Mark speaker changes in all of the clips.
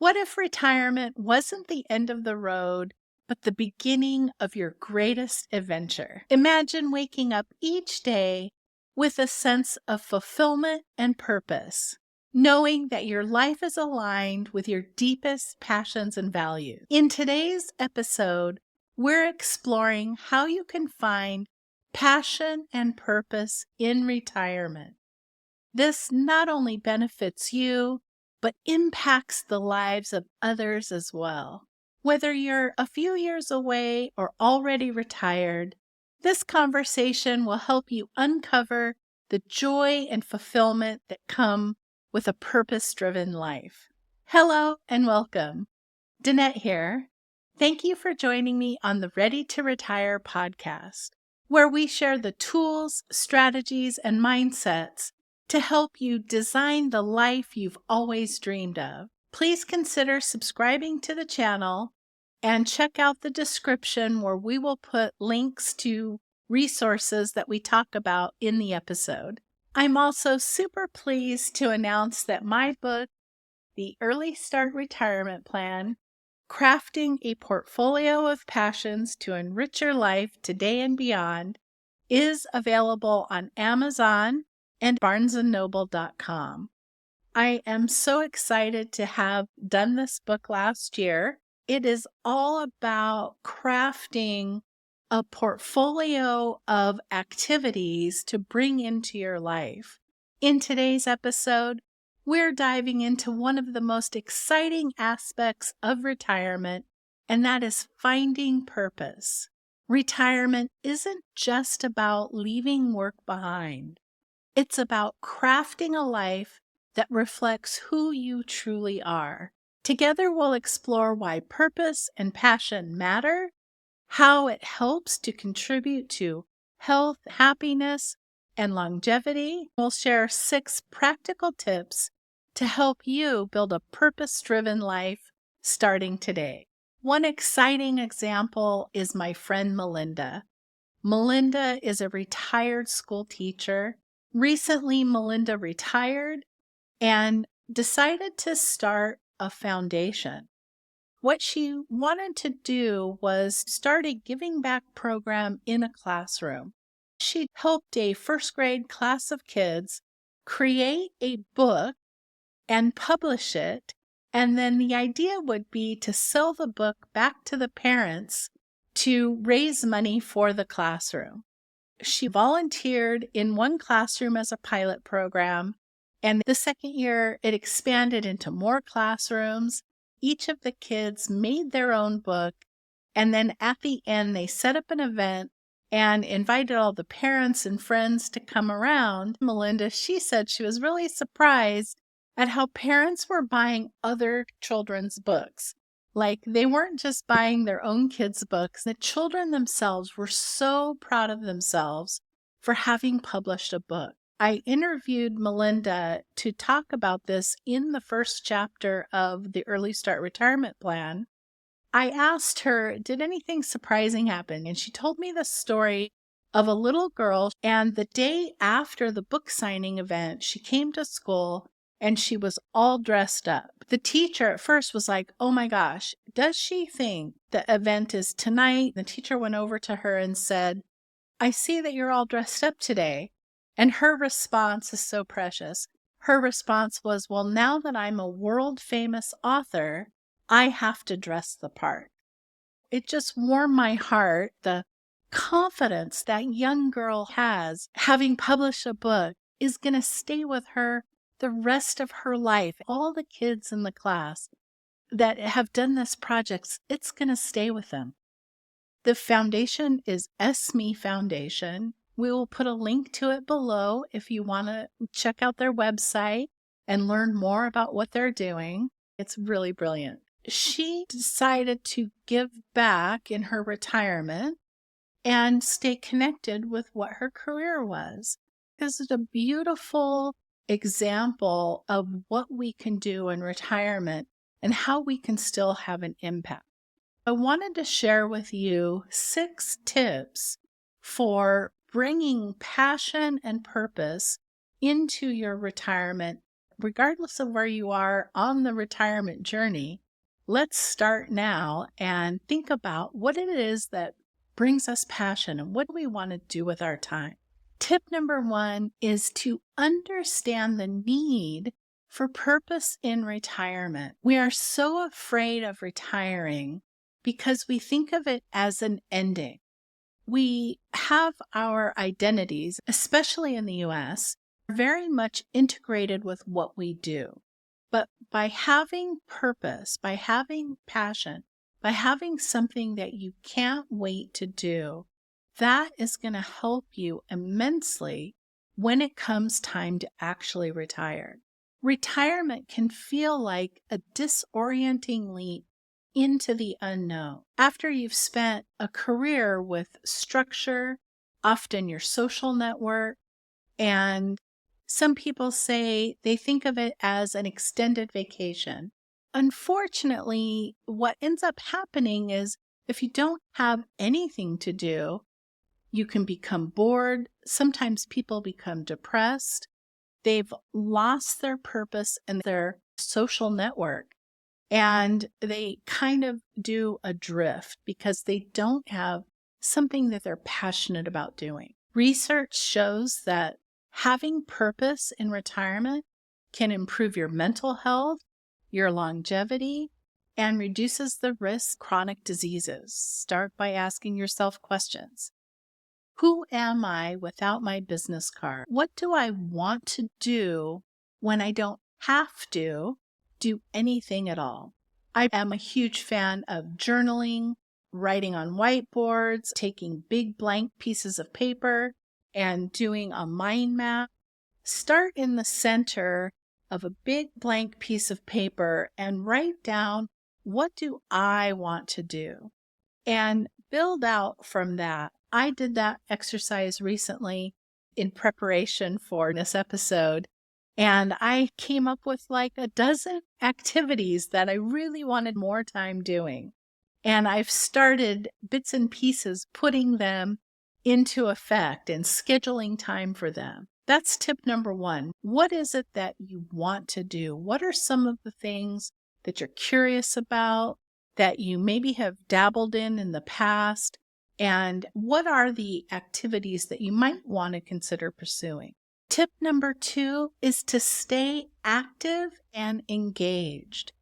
Speaker 1: What if retirement wasn't the end of the road, but the beginning of your greatest adventure? Imagine waking up each day with a sense of fulfillment and purpose, knowing that your life is aligned with your deepest passions and values. In today's episode, we're exploring how you can find passion and purpose in retirement. This not only benefits you, but impacts the lives of others as well. Whether you're a few years away or already retired, this conversation will help you uncover the joy and fulfillment that come with a purpose-driven life. Hello and welcome. Danette here. Thank you for joining me on the Ready to Retire podcast, where we share the tools, strategies, and mindsets to help you design the life you've always dreamed of. Please consider subscribing to the channel and check out the description where we will put links to resources that we talk about in the episode. I'm also super pleased to announce that my book, The Early Start Retirement Plan, Crafting a Portfolio of Passions to Enrich Your Life Today and Beyond, is available on Amazon and barnesandnoble.com. I am so excited to have done this book last year. It is all about crafting a portfolio of activities to bring into your life. In today's episode, we're diving into one of the most exciting aspects of retirement, and that is finding purpose. Retirement isn't just about leaving work behind. It's about crafting a life that reflects who you truly are. Together, we'll explore why purpose and passion matter, how it helps to contribute to health, happiness, and longevity. We'll share 6 practical tips to help you build a purpose-driven life starting today. One exciting example is my friend Melinda. Melinda is a retired school teacher. Recently, Melinda retired and decided to start a foundation. What she wanted to do was start a giving back program in a classroom. She helped a first grade class of kids create a book and publish it, and then the idea would be to sell the book back to the parents to raise money for the classroom. She volunteered in one classroom as a pilot program, and the second year it expanded into more classrooms. Each of the kids made their own book, and then at the end they set up an event and invited all the parents and friends to come around. Melinda, she said she was really surprised at how parents were buying other children's books. Like, they weren't just buying their own kids' books. The children themselves were so proud of themselves for having published a book. I interviewed Melinda to talk about this in the first chapter of the Early Start Retirement Plan. I asked her, did anything surprising happen? And she told me the story of a little girl, and the day after the book signing event, she came to school and she was all dressed up. The teacher at first was like, oh my gosh, does she think the event is tonight? The teacher went over to her and said, I see that you're all dressed up today. And her response is so precious. Her response was, well, now that I'm a world famous author, I have to dress the part. It just warmed my heart, the confidence that young girl has, having published a book, is going to stay with her the rest of her life. All the kids in the class that have done this project, it's going to stay with them. The foundation is SME Foundation. We will put a link to it below if you want to check out their website and learn more about what they're doing. It's really brilliant. She decided to give back in her retirement and stay connected with what her career was. This is a beautiful example of what we can do in retirement and how we can still have an impact. I wanted to share with you 6 tips for bringing passion and purpose into your retirement regardless of where you are on the retirement journey, let's start now and think about what it is that brings us passion and what do we want to do with our time. Tip number 1 is to understand the need for purpose in retirement. We are so afraid of retiring because we think of it as an ending. We have our identities, especially in the US, very much integrated with what we do. But by having purpose, by having passion, by having something that you can't wait to do, that is going to help you immensely when it comes time to actually retire. Retirement can feel like a disorienting leap into the unknown. After you've spent a career with structure, often your social network, and some people say they think of it as an extended vacation. Unfortunately, what ends up happening is if you don't have anything to do, you can become bored. Sometimes people become depressed. They've lost their purpose and their social network, and they kind of do adrift because they don't have something that they're passionate about doing. Research shows that having purpose in retirement can improve your mental health, your longevity, and reduces the risk of chronic diseases. Start by asking yourself questions. Who am I without my business card? What do I want to do when I don't have to do anything at all? I am a huge fan of journaling, writing on whiteboards, taking big blank pieces of paper, and doing a mind map. Start in the center of a big blank piece of paper and write down, what do I want to do? And build out from that. I did that exercise recently in preparation for this episode, and I came up with like a dozen activities that I really wanted more time doing. And I've started bits and pieces putting them into effect and scheduling time for them. That's tip number 1. What is it that you want to do? What are some of the things that you're curious about, that you maybe have dabbled in the past? And what are the activities that you might want to consider pursuing? Tip number 2 is to stay active and engaged.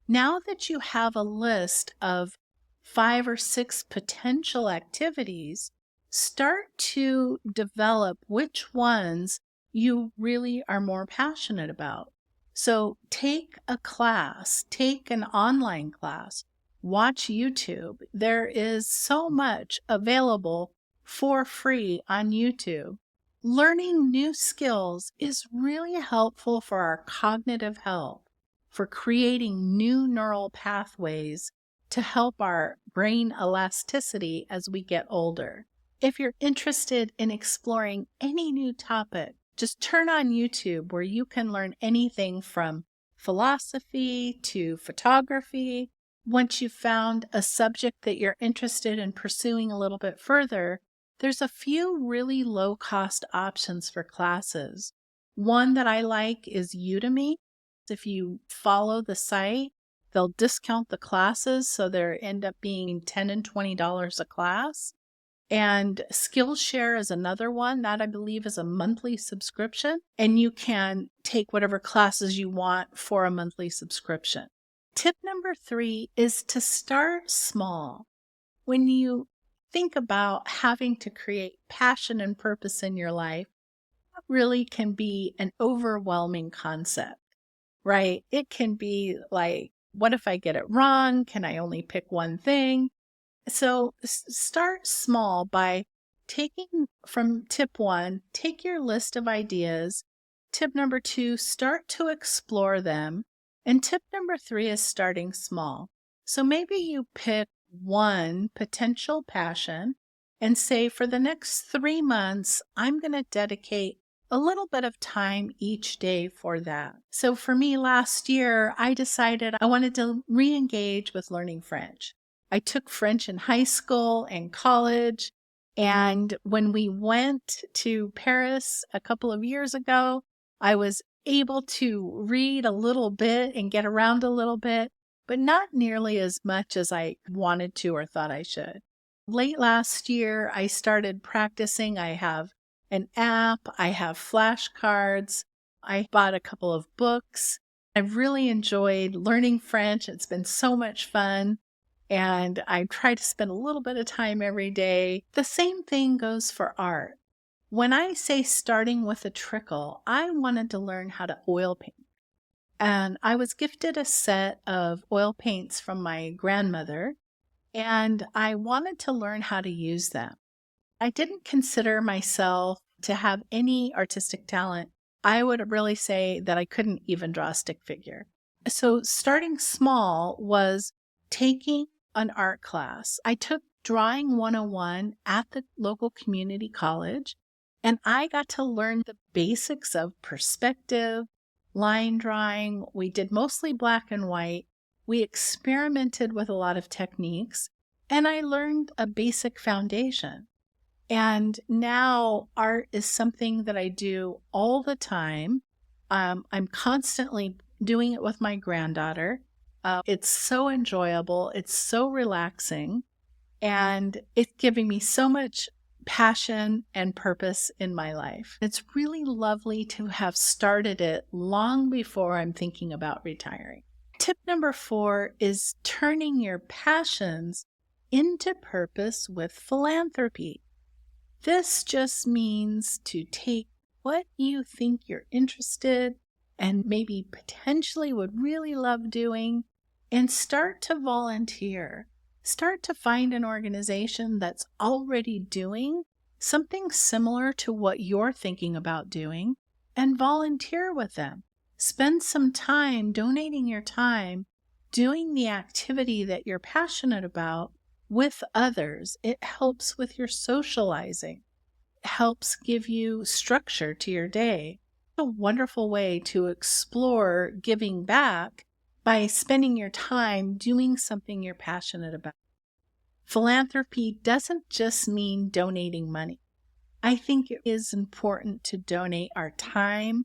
Speaker 1: Now that you have a list of 5 or 6 potential activities, start to develop which ones you really are more passionate about. So take a class, take an online class, watch YouTube. There is so much available for free on YouTube. Learning new skills is really helpful for our cognitive health, for creating new neural pathways to help our brain elasticity as we get older. If you're interested in exploring any new topic, just turn on YouTube, where you can learn anything from philosophy to photography. Once you've found a subject that you're interested in pursuing a little bit further, there's a few really low-cost options for classes. One that I like is Udemy. If you follow the site, they'll discount the classes, so they end up being $10 and $20 a class. And Skillshare is another one that I believe is a monthly subscription, and you can take whatever classes you want for a monthly subscription. Tip number 3 is to start small. When you think about having to create passion and purpose in your life, that really can be an overwhelming concept, right? It can be like, what if I get it wrong? Can I only pick one thing? So start small by taking from tip 1, take your list of ideas. Tip number 2, start to explore them. And tip number 3 is starting small. So maybe you pick one potential passion and say, for the next 3 months, I'm going to dedicate a little bit of time each day for that. So for me, last year, I decided I wanted to re-engage with learning French. I took French in high school and college, and when we went to Paris a couple of years ago, I was able to read a little bit and get around a little bit, but not nearly as much as I wanted to or thought I should. Late last year, I started practicing. I have an app, I have flashcards, I bought a couple of books. I've really enjoyed learning French. It's been so much fun. And I try to spend a little bit of time every day. The same thing goes for art. When I say starting with a trickle, I wanted to learn how to oil paint. And I was gifted a set of oil paints from my grandmother, and I wanted to learn how to use them. I didn't consider myself to have any artistic talent. I would really say that I couldn't even draw a stick figure. So starting small was taking an art class. I took Drawing 101 at the local community college, and I got to learn the basics of perspective, line drawing. We did mostly black and white. We experimented with a lot of techniques, and I learned a basic foundation. And now art is something that I do all the time. I'm constantly doing it with my granddaughter. It's so enjoyable. It's so relaxing. And it's giving me so much passion and purpose in my life. It's really lovely to have started it long before I'm thinking about retiring. Tip number 4 is turning your passions into purpose with philanthropy. This just means to take what you think you're interested and maybe potentially would really love doing and start to volunteer. Start to find an organization that's already doing something similar to what you're thinking about doing and volunteer with them. Spend some time donating your time, doing the activity that you're passionate about with others. It helps with your socializing. It helps give you structure to your day. It's a wonderful way to explore giving back by spending your time doing something you're passionate about. Philanthropy doesn't just mean donating money. I think it is important to donate our time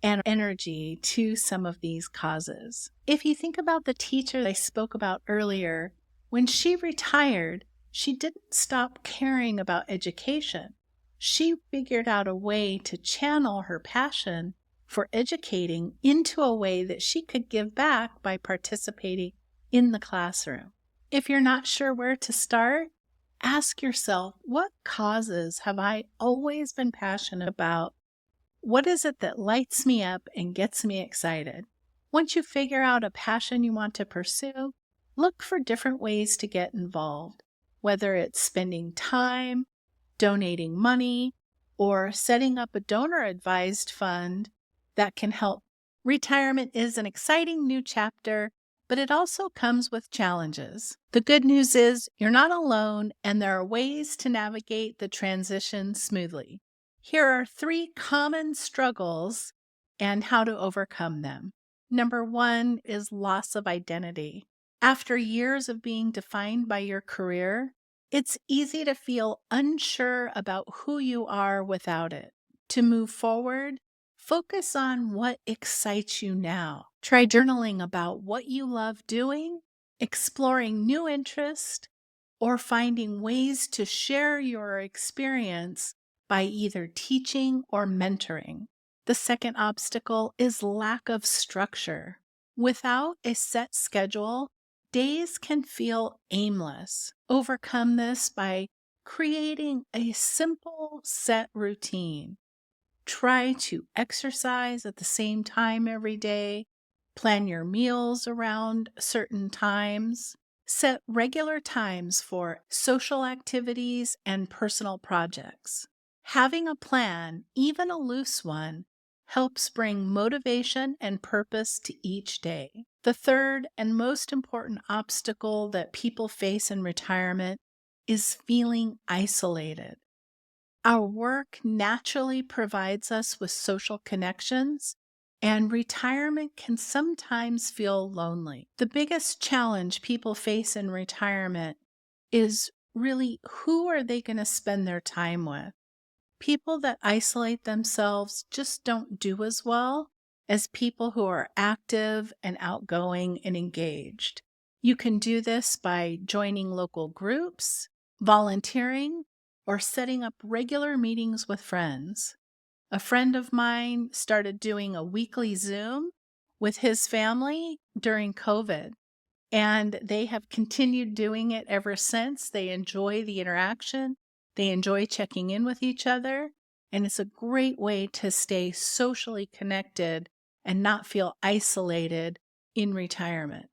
Speaker 1: and energy to some of these causes. If you think about the teacher I spoke about earlier, when she retired, she didn't stop caring about education. She figured out a way to channel her passion for educating into a way that she could give back by participating in the classroom. If you're not sure where to start, ask yourself, what causes have I always been passionate about? What is it that lights me up and gets me excited? Once you figure out a passion you want to pursue, look for different ways to get involved, whether it's spending time, donating money, or setting up a donor-advised fund that can help. Retirement is an exciting new chapter, but it also comes with challenges. The good news is you're not alone, and there are ways to navigate the transition smoothly. Here are 3 common struggles and how to overcome them. Number 1 is loss of identity. After years of being defined by your career, it's easy to feel unsure about who you are without it. To move forward, focus on what excites you now. Try journaling about what you love doing, exploring new interests, or finding ways to share your experience by either teaching or mentoring. The second obstacle is lack of structure. Without a set schedule, days can feel aimless. Overcome this by creating a simple set routine. Try to exercise at the same time every day. Plan your meals around certain times. Set regular times for social activities and personal projects. Having a plan, even a loose one, helps bring motivation and purpose to each day. The third and most important obstacle that people face in retirement is feeling isolated. Our work naturally provides us with social connections, and retirement can sometimes feel lonely. The biggest challenge people face in retirement is really, who are they going to spend their time with? People that isolate themselves just don't do as well as people who are active and outgoing and engaged. You can do this by joining local groups, volunteering, or setting up regular meetings with friends. A friend of mine started doing a weekly Zoom with his family during COVID, and they have continued doing it ever since. They enjoy the interaction, they enjoy checking in with each other, and it's a great way to stay socially connected and not feel isolated in retirement.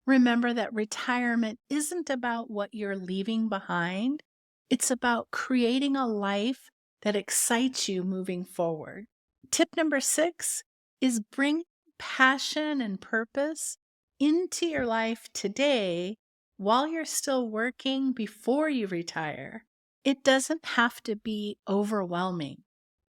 Speaker 1: Remember that retirement isn't about what you're leaving behind. It's about creating a life that excites you moving forward. Tip number 6 is bring passion and purpose into your life today while you're still working before you retire. It doesn't have to be overwhelming.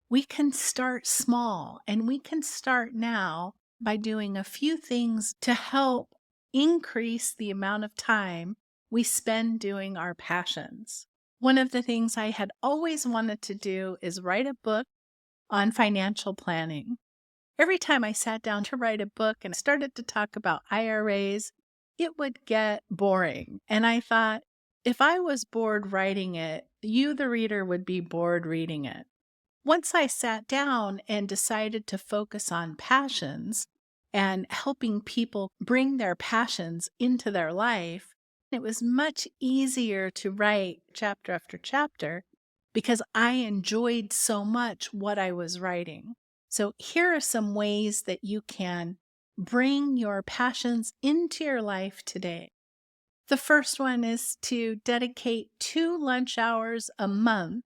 Speaker 1: We can start small, and we can start now by doing a few things to help increase the amount of time we spend doing our passions. One of the things I had always wanted to do is write a book on financial planning. Every time I sat down to write a book and started to talk about IRAs, it would get boring. And I thought, if I was bored writing it, you, the reader, would be bored reading it. Once I sat down and decided to focus on passions and helping people bring their passions into their life, it was much easier to write chapter after chapter because I enjoyed so much what I was writing. So here are some ways that you can bring your passions into your life today. The first one is to dedicate 2 lunch hours a month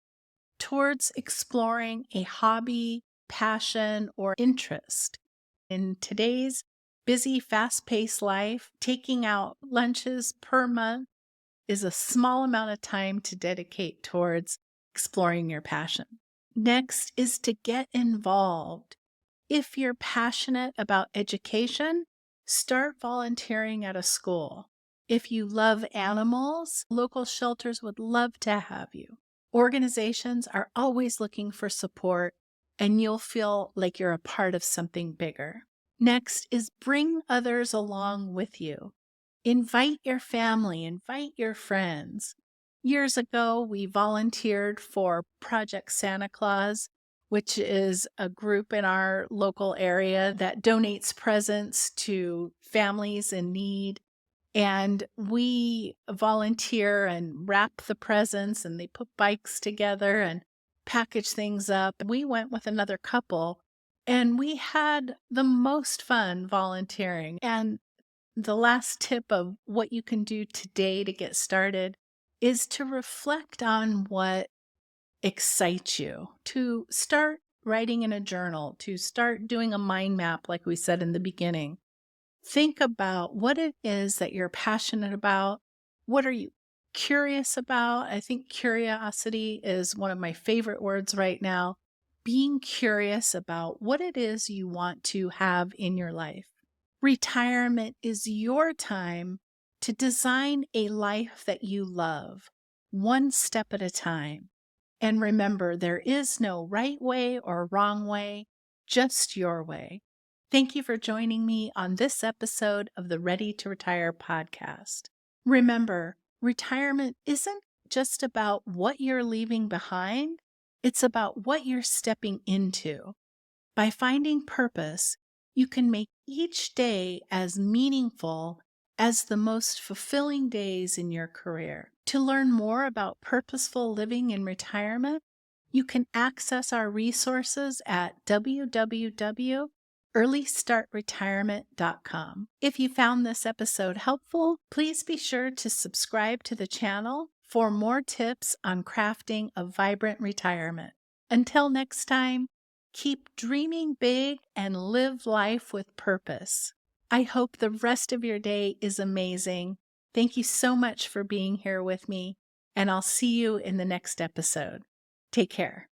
Speaker 1: towards exploring a hobby, passion, or interest. In today's busy, fast-paced life, taking out lunches per month is a small amount of time to dedicate towards exploring your passion. Next is to get involved. If you're passionate about education, start volunteering at a school. If you love animals, local shelters would love to have you. Organizations are always looking for support, and you'll feel like you're a part of something bigger. Next is bring others along with you. Invite your family, invite your friends. Years ago, we volunteered for Project Santa Claus, which is a group in our local area that donates presents to families in need. And we volunteer and wrap the presents, and they put bikes together and package things up. We went with another couple, and we had the most fun volunteering. And the last tip of what you can do today to get started is to reflect on what excites you, to start writing in a journal, to start doing a mind map, like we said in the beginning. Think about what it is that you're passionate about. What are you curious about? I think curiosity is one of my favorite words right now. Being curious about what it is you want to have in your life. Retirement is your time to design a life that you love, one step at a time. And remember, there is no right way or wrong way, just your way. Thank you for joining me on this episode of the Ready to Retire podcast. Remember, retirement isn't just about what you're leaving behind, it's about what you're stepping into. By finding purpose, you can make each day as meaningful as the most fulfilling days in your career. To learn more about purposeful living in retirement, you can access our resources at www.earlystartretirement.com. If you found this episode helpful, please be sure to subscribe to the channel for more tips on crafting a vibrant retirement. Until next time, keep dreaming big and live life with purpose. I hope the rest of your day is amazing. Thank you so much for being here with me, and I'll see you in the next episode. Take care.